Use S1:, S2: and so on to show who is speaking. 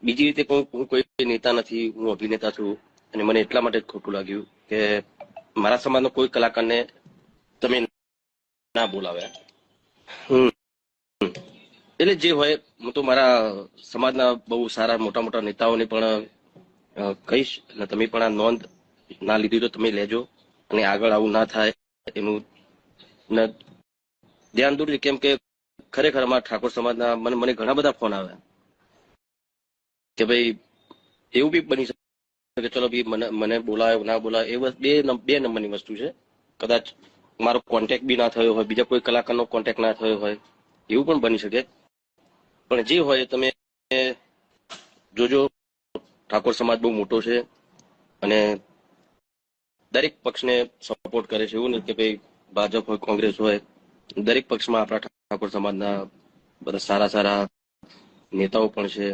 S1: બીજી રીતે હું કોઈ નેતા નથી, હું અભિનેતા છું. અને મને એટલા માટે જ ખોટું લાગ્યું કે મારા સમાજનો કોઈ કલાકારને તમે ના બોલાવ્યા. હમ એટલે જે હોય, હું તો મારા સમાજના બહુ સારા મોટા મોટા નેતાઓને પણ કહીશ, અને તમે પણ આ નોંધ ના લીધી તો તમે લેજો, અને આગળ આવું ના થાય એનું ધ્યાન દોરજો. કેમ કે ખરેખર અમારા ઠાકોર સમાજના મને ઘણા બધા ફોન આવ્યા કે ભાઈ એવું બી બની શકે કે ચલો ભાઈ મને બોલાવે ના બોલાવે, એ બસ બે નંબરની વસ્તુ છે. કદાચ મારો કોન્ટેક્ટ બી ના થયો હોય, બીજા કોઈ કલાકારનો કોન્ટેક્ટ ના થયો હોય, એવું પણ બની શકે. પણ જે હોય તમે જોજો, ઠાકોર સમાજ બહુ મોટો છે અને દરેક પક્ષને સપોર્ટ કરે છે. એવું નહીં કે ભાઈ ભાજપ હોય કોંગ્રેસ હોય, દરેક પક્ષમાં આપણા ઠાકોર સમાજના બધા સારા સારા નેતાઓ પણ છે.